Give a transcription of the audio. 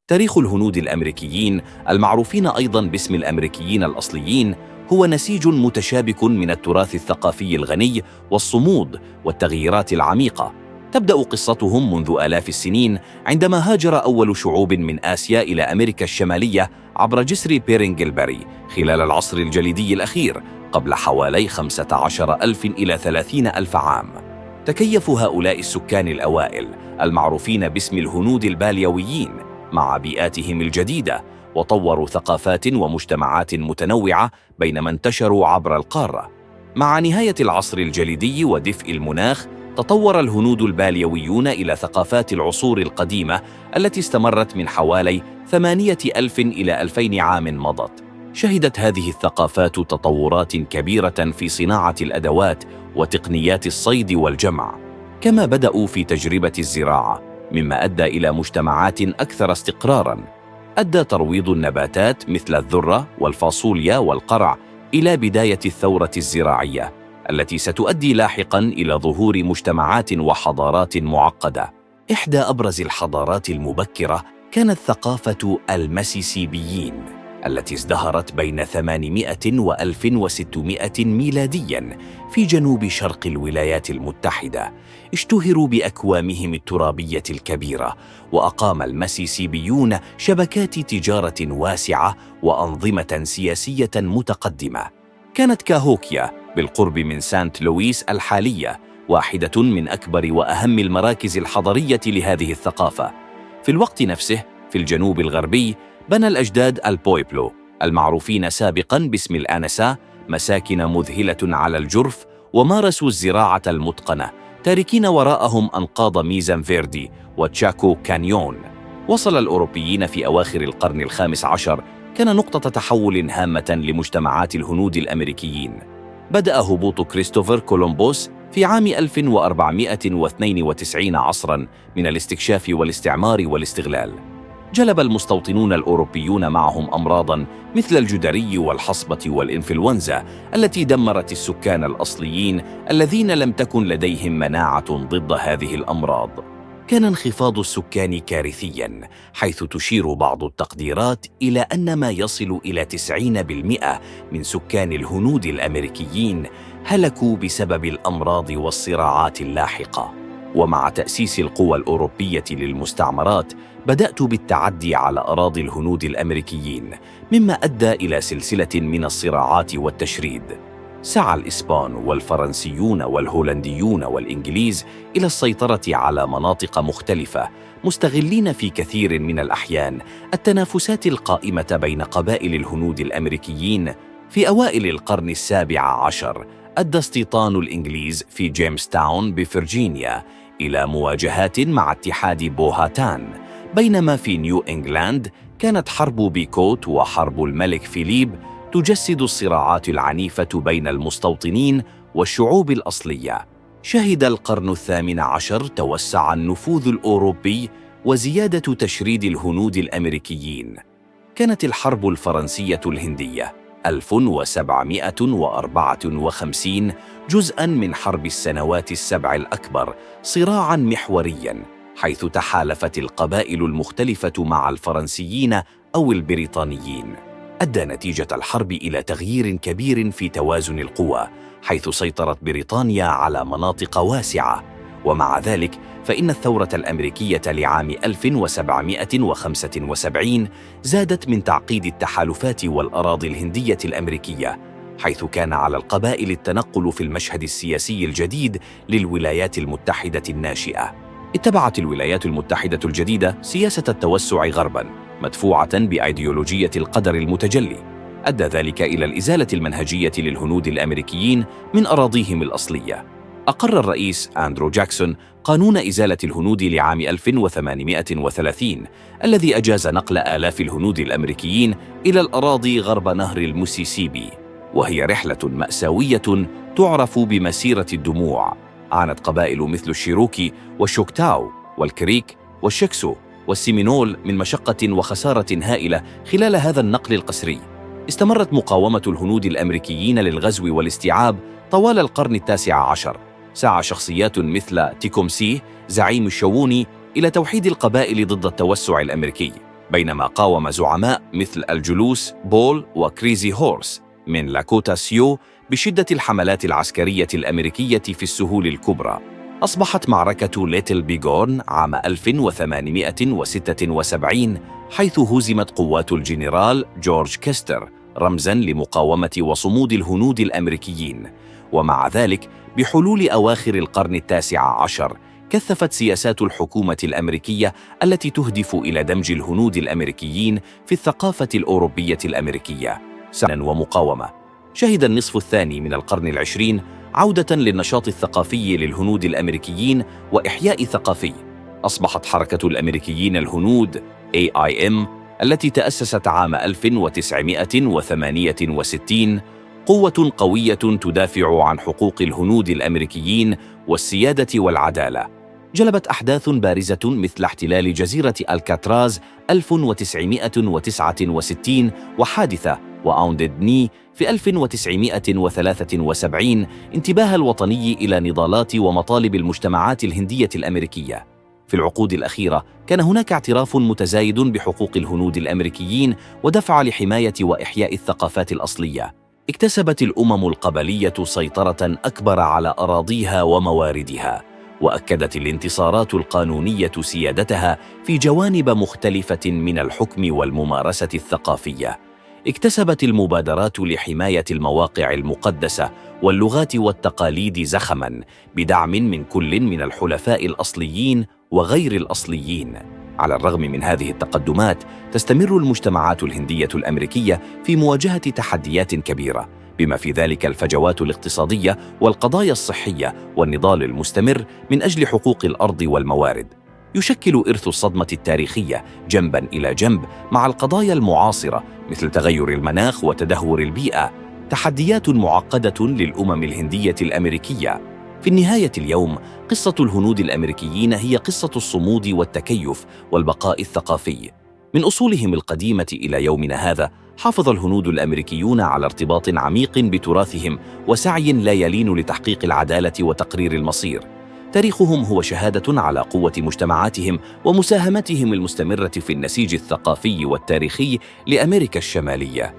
تاريخ الهنود الأمريكيين المعروفين أيضاً باسم الأمريكيين الأصليين هو نسيج متشابك من التراث الثقافي الغني والصمود والتغييرات العميقة. تبدأ قصتهم منذ آلاف السنين عندما هاجر أول شعوب من آسيا إلى أمريكا الشمالية عبر جسر بيرينغلبري خلال العصر الجليدي الأخير قبل حوالي 15,000 إلى 30,000 عام. تكيف هؤلاء السكان الأوائل المعروفين باسم الهنود الباليويين مع بيئاتهم الجديدة، وطوروا ثقافات ومجتمعات متنوعة بينما انتشروا عبر القارة. مع نهاية العصر الجليدي ودفء المناخ، تطور الهنود الباليويون إلى ثقافات العصور القديمة التي استمرت من حوالي 8,000 إلى 2,000 عام مضت. شهدت هذه الثقافات تطورات كبيرة في صناعة الأدوات وتقنيات الصيد والجمع، كما بدأوا في تجربة الزراعة، مما أدى إلى مجتمعات أكثر استقراراً. أدى ترويض النباتات مثل الذرة والفاصوليا والقرع إلى بداية الثورة الزراعية التي ستؤدي لاحقاً إلى ظهور مجتمعات وحضارات معقدة. إحدى أبرز الحضارات المبكرة كانت ثقافة المسيسيبيين التي ازدهرت بين 800 و1600 ميلادياً في جنوب شرق الولايات المتحدة. اشتهروا بأكوامهم الترابية الكبيرة، وأقام المسيسيبيون شبكات تجارة واسعة وأنظمة سياسية متقدمة. كانت كاهوكيا بالقرب من سانت لويس الحالية واحدة من أكبر وأهم المراكز الحضرية لهذه الثقافة. في الوقت نفسه في الجنوب الغربي بنى الأجداد البويبلو المعروفين سابقاً باسم الآنسا مساكن مذهلة على الجرف، ومارسوا الزراعة المتقنة تاركين وراءهم أنقاض ميزان فيردي وتشاكو كانيون. وصل الأوروبيين في أواخر القرن الخامس عشر كان نقطة تحول هامة لمجتمعات الهنود الأمريكيين. بدأ هبوط كريستوفر كولومبوس في عام 1492 عصراً من الاستكشاف والاستعمار والاستغلال. جلب المستوطنون الأوروبيون معهم أمراضاً مثل الجدري والحصبة والإنفلونزا التي دمرت السكان الأصليين الذين لم تكن لديهم مناعة ضد هذه الأمراض. كان انخفاض السكان كارثياً، حيث تشير بعض التقديرات إلى أن ما يصل إلى 90% من سكان الهنود الأمريكيين هلكوا بسبب الأمراض والصراعات اللاحقة. ومع تأسيس القوى الأوروبية للمستعمرات، بدأت بالتعدي على أراضي الهنود الأمريكيين، مما أدى إلى سلسلة من الصراعات والتشريد. سعى الإسبان والفرنسيون والهولنديون والإنجليز إلى السيطرة على مناطق مختلفة، مستغلين في كثير من الأحيان التنافسات القائمة بين قبائل الهنود الأمريكيين. في أوائل القرن السابع عشر أدى استيطان الإنجليز في جيمس تاون بفرجينيا إلى مواجهات مع اتحاد بوهاتان، بينما في نيو إنجلاند كانت حرب بيكوت وحرب الملك فيليب تجسد الصراعات العنيفة بين المستوطنين والشعوب الأصلية. شهد القرن الثامن عشر توسع النفوذ الأوروبي وزيادة تشريد الهنود الأمريكيين. كانت الحرب الفرنسية الهندية 1754 جزءاً من حرب السنوات السبع الأكبر، صراعاً محورياً حيث تحالفت القبائل المختلفة مع الفرنسيين أو البريطانيين. أدى نتيجة الحرب إلى تغيير كبير في توازن القوى، حيث سيطرت بريطانيا على مناطق واسعة. ومع ذلك فإن الثورة الأمريكية لعام 1775 زادت من تعقيد التحالفات والأراضي الهندية الأمريكية، حيث كان على القبائل التنقل في المشهد السياسي الجديد للولايات المتحدة الناشئة. اتبعت الولايات المتحدة الجديدة سياسة التوسع غرباً، مدفوعة بأيديولوجية القدر المتجلي. أدى ذلك إلى الإزالة المنهجية للهنود الأمريكيين من أراضيهم الأصلية. أقر الرئيس أندرو جاكسون قانون إزالة الهنود لعام 1830 الذي أجاز نقل آلاف الهنود الأمريكيين إلى الأراضي غرب نهر المسيسيبي، وهي رحلة مأساوية تعرف بمسيرة الدموع. عانت قبائل مثل الشيروكي والشوكتاو والكريك والشكسو والسيمينول من مشقة وخسارة هائلة خلال هذا النقل القسري. استمرت مقاومة الهنود الأمريكيين للغزو والاستيعاب طوال القرن التاسع عشر. سعى شخصيات مثل تيكومسي زعيم الشووني إلى توحيد القبائل ضد التوسع الأمريكي، بينما قاوم زعماء مثل الجلوس بول وكريزي هورس من لاكوتا سيو بشدة الحملات العسكرية الأمريكية في السهول الكبرى. أصبحت معركة ليتل بيغورن عام 1876 حيث هزمت قوات الجنرال جورج كيستر رمزاً لمقاومة وصمود الهنود الأمريكيين. ومع ذلك بحلول أواخر القرن التاسع عشر كثفت سياسات الحكومة الأمريكية التي تهدف إلى دمج الهنود الأمريكيين في الثقافة الأوروبية الأمريكية سعياً ومقاومة. شهد النصف الثاني من القرن العشرين عودة للنشاط الثقافي للهنود الأمريكيين وإحياء ثقافي. أصبحت حركة الأمريكيين الهنود AIM التي تأسست عام 1968 قوة قوية تدافع عن حقوق الهنود الأمريكيين والسيادة والعدالة. جلبت أحداث بارزة مثل احتلال جزيرة الكاتراز 1969 وحادثة وأوندد ني في 1973 انتباه الوطني إلى نضالات ومطالب المجتمعات الهندية الأمريكية. في العقود الأخيرة كان هناك اعتراف متزايد بحقوق الهنود الأمريكيين ودفع لحماية وإحياء الثقافات الأصلية. اكتسبت الأمم القبلية سيطرة أكبر على أراضيها ومواردها، وأكدت الانتصارات القانونية سيادتها في جوانب مختلفة من الحكم والممارسة الثقافية. اكتسبت المبادرات لحماية المواقع المقدسة واللغات والتقاليد زخماً بدعم من كل من الحلفاء الأصليين وغير الأصليين. على الرغم من هذه التقدمات، تستمر المجتمعات الهندية الأمريكية في مواجهة تحديات كبيرة، بما في ذلك الفجوات الاقتصادية والقضايا الصحية والنضال المستمر من أجل حقوق الأرض والموارد. يشكل إرث الصدمة التاريخية جنباً إلى جنب مع القضايا المعاصرة مثل تغير المناخ وتدهور البيئة تحديات معقدة للأمم الهندية الأمريكية. في النهاية اليوم، قصة الهنود الأمريكيين هي قصة الصمود والتكيف والبقاء الثقافي. من أصولهم القديمة إلى يومنا هذا، حافظ الهنود الأمريكيون على ارتباط عميق بتراثهم وسعي لا يلين لتحقيق العدالة وتقرير المصير. تاريخهم هو شهادة على قوة مجتمعاتهم ومساهمتهم المستمرة في النسيج الثقافي والتاريخي لأمريكا الشمالية.